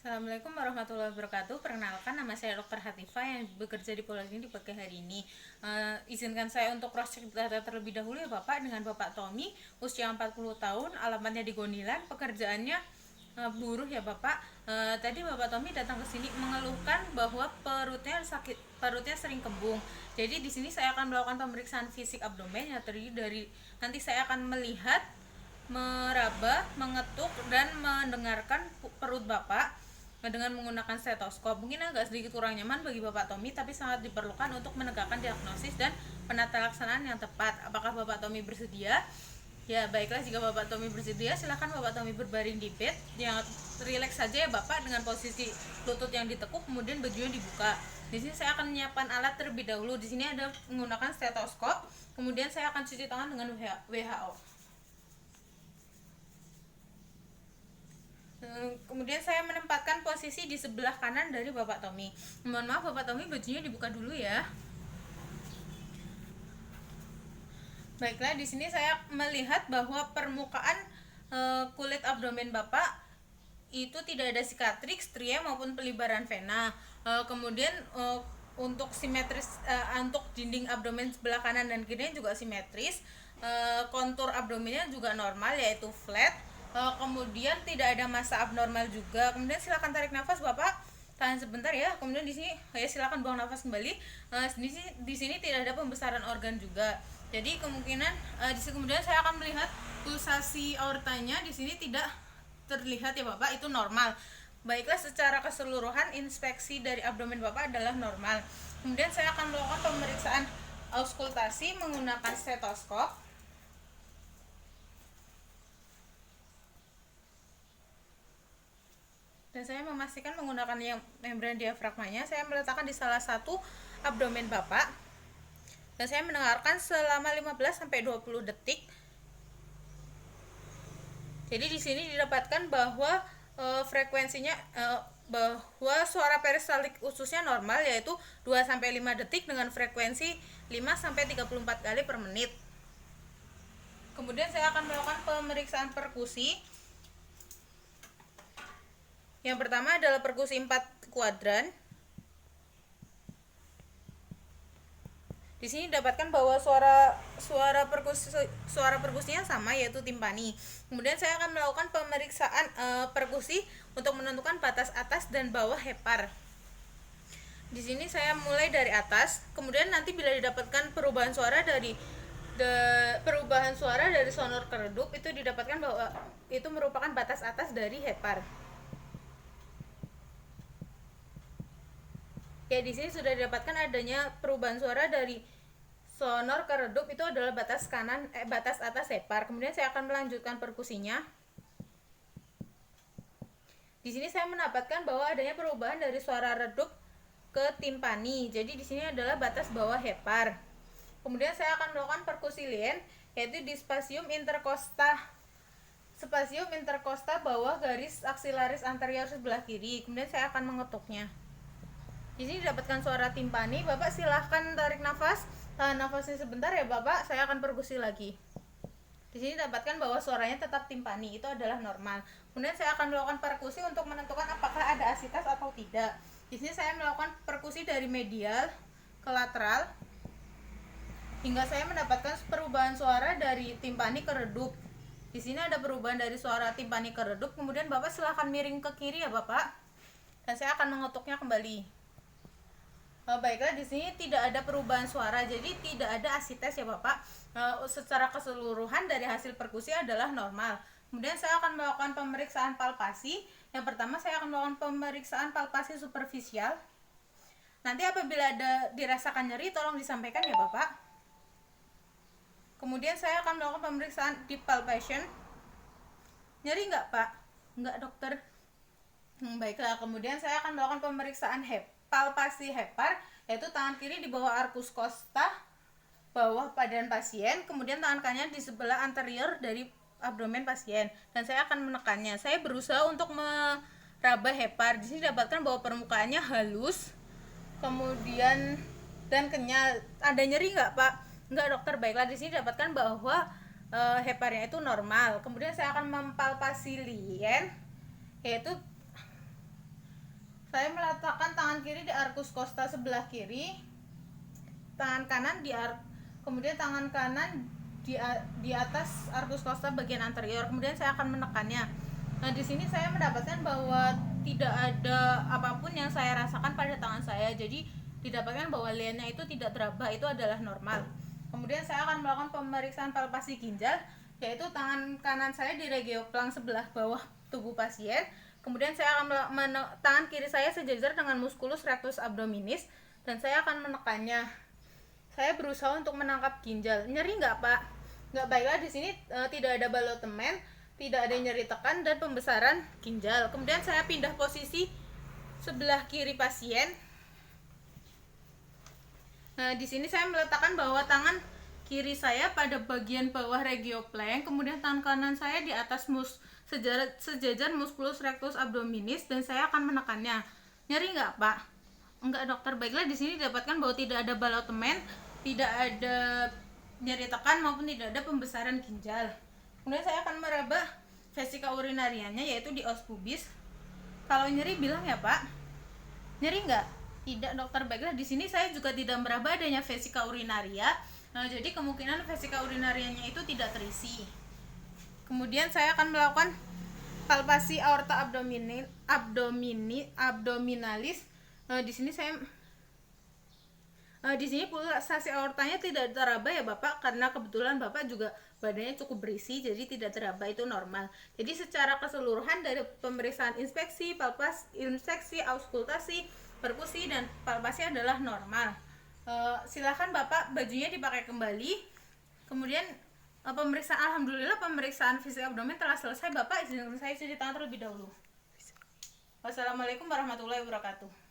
Assalamualaikum warahmatullahi wabarakatuh. Perkenalkan, nama saya Dr. Hatifa yang bekerja di Poliklinik di pagi hari ini. Izinkan saya untuk cross check data terlebih dahulu ya Bapak, dengan Bapak Tommy, usia 40 tahun, alamatnya di Gonilan, pekerjaannya buruh ya Bapak. Tadi Bapak Tommy datang ke sini mengeluhkan bahwa perutnya sakit, perutnya sering kembung. Jadi di sini saya akan melakukan pemeriksaan fisik abdomen yang terdiri dari, nanti saya akan melihat, meraba, mengetuk, dan mendengarkan perut Bapak dengan menggunakan stetoskop. Mungkin agak sedikit kurang nyaman bagi Bapak Tommy, tapi sangat diperlukan untuk menegakkan diagnosis dan penata laksanaan yang tepat. Apakah Bapak Tommy bersedia? Ya, baiklah, jika Bapak Tommy bersedia, silahkan Bapak Tommy berbaring di bed yang rileks saja ya Bapak, dengan posisi lutut yang ditekuk, kemudian bajunya dibuka. Di sini saya akan menyiapkan alat terlebih dahulu. Di sini ada menggunakan stetoskop, kemudian saya akan cuci tangan dengan WHO. Kemudian saya menempatkan posisi di sebelah kanan dari Bapak Tommy. Mohon maaf Bapak Tommy, bajunya dibuka dulu ya. Baiklah, di sini saya melihat bahwa permukaan kulit abdomen Bapak itu tidak ada sikatriks, stria maupun pelibaran vena. Kemudian untuk simetris, untuk dinding abdomen sebelah kanan dan kiri juga simetris. Kontur abdomennya juga normal, yaitu flat. Kemudian tidak ada massa abnormal juga. Kemudian silakan tarik nafas Bapak, tahan sebentar ya. Kemudian di sini ya silakan buang nafas kembali. Di sini tidak ada pembesaran organ juga. Jadi kemungkinan kemudian saya akan melihat pulsasi aortanya di sini tidak terlihat ya Bapak, itu normal. Baiklah, secara keseluruhan inspeksi dari abdomen Bapak adalah normal. Kemudian saya akan melakukan pemeriksaan auskultasi menggunakan stetoskop. Dan saya memastikan menggunakan yang membran diafragmanya. Saya meletakkan di salah satu abdomen Bapak. Dan saya mendengarkan selama 15-20 detik. Jadi di sini didapatkan bahwa frekuensinya bahwa suara peristalik ususnya normal, yaitu 2-5 detik dengan frekuensi 5-34 kali per menit. Kemudian saya akan melakukan pemeriksaan perkusi. Yang pertama adalah perkusi 4 kuadran. Di sini didapatkan bahwa suara perkusinya sama, yaitu timpani. Kemudian saya akan melakukan pemeriksaan perkusi untuk menentukan batas atas dan bawah hepar. Di sini saya mulai dari atas, kemudian nanti bila didapatkan perubahan suara dari sonor ke redup, itu didapatkan bahwa itu merupakan batas atas dari hepar. Ya, di sini sudah didapatkan adanya perubahan suara dari sonor ke redup, itu adalah batas atas hepar. Kemudian saya akan melanjutkan perkusinya. Di sini saya mendapatkan bahwa adanya perubahan dari suara redup ke timpani. Jadi di sini adalah batas bawah hepar. Kemudian saya akan melakukan perkusi lien, yaitu di spasium intercosta bawah garis aksilaris anterior sebelah kiri. Kemudian saya akan mengetuknya. Di sini didapatkan suara timpani. Bapak silahkan tarik nafas, tahan nafasnya sebentar ya Bapak, saya akan perkusi lagi. Di sini dapatkan bahwa suaranya tetap timpani, itu adalah normal. Kemudian saya akan melakukan perkusi untuk menentukan apakah ada asitas atau tidak. Di sini saya melakukan perkusi dari medial ke lateral hingga saya mendapatkan perubahan suara dari timpani ke redup. Di sini ada perubahan dari suara timpani ke redup. Kemudian Bapak silahkan miring ke kiri ya Bapak, dan saya akan mengetuknya kembali. Baiklah, di sini tidak ada perubahan suara, jadi tidak ada asites ya Bapak. Secara keseluruhan dari hasil perkusi adalah normal. Kemudian saya akan melakukan pemeriksaan palpasi. Yang pertama saya akan melakukan pemeriksaan palpasi superficial. Nanti apabila ada dirasakan nyeri, tolong disampaikan ya Bapak. Kemudian saya akan melakukan pemeriksaan deep palpation. Nyeri nggak Pak? Nggak dokter. Baiklah, kemudian saya akan melakukan pemeriksaan palpasi hepar, yaitu tangan kiri di bawah arcus costa, bawah badan pasien, kemudian tangan kanan di sebelah anterior dari abdomen pasien, dan saya akan menekannya. Saya berusaha untuk meraba hepar. Di sini dapatkan bahwa permukaannya halus, kemudian dan kenyal. Ada nyeri nggak Pak? Nggak dokter. Baiklah, di sini dapatkan bahwa heparnya itu normal. Kemudian saya akan mempalpasi lien, yaitu Saya meletakkan tangan kiri di arkus costa sebelah kiri, tangan kanan kemudian tangan kanan di atas arkus costa bagian anterior. Kemudian saya akan menekannya. Nah, di sini saya mendapatkan bahwa tidak ada apapun yang saya rasakan pada tangan saya. Jadi didapatkan bahwa liannya itu tidak teraba, itu adalah normal. Kemudian saya akan melakukan pemeriksaan palpasi ginjal, yaitu tangan kanan saya di regioplang sebelah bawah tubuh pasien. Kemudian saya akan tangan kiri saya sejajar dengan musculus rectus abdominis dan saya akan menekannya. Saya berusaha untuk menangkap ginjal. Nyeri nggak, Pak? Nggak. Baiklah, di sini tidak ada balotemen, tidak ada nyeri tekan dan pembesaran ginjal. Kemudian saya pindah posisi sebelah kiri pasien. Nah, di sini saya meletakkan bahwa tangan kiri saya pada bagian bawah regioplang, kemudian tangan kanan saya di atas sejajar musculus rectus abdominis dan saya akan menekannya. Nyeri nggak, Pak? Enggak, dokter. Baiklah, di sini didapatkan bahwa tidak ada balotemen, tidak ada nyeri tekan maupun tidak ada pembesaran ginjal. Kemudian saya akan meraba vesika urinarianya, yaitu di os pubis. Kalau nyeri bilang ya, Pak. Nyeri nggak? Tidak, dokter. Baiklah, di sini saya juga tidak meraba adanya vesika urinaria. Nah, jadi kemungkinan vesika urinarianya itu tidak terisi. Kemudian saya akan melakukan palpasi aorta abdominalis. Di sini pulsasi aortanya tidak teraba ya, Bapak, karena kebetulan Bapak juga badannya cukup berisi, jadi tidak teraba, itu normal. Jadi secara keseluruhan dari pemeriksaan inspeksi, auskultasi, perkusi dan palpasi adalah normal. Silakan Bapak bajunya dipakai kembali. Kemudian alhamdulillah pemeriksaan fisik abdomen telah selesai. Bapak izinkan saya cuci tangan terlebih dahulu. Wassalamualaikum warahmatullahi wabarakatuh.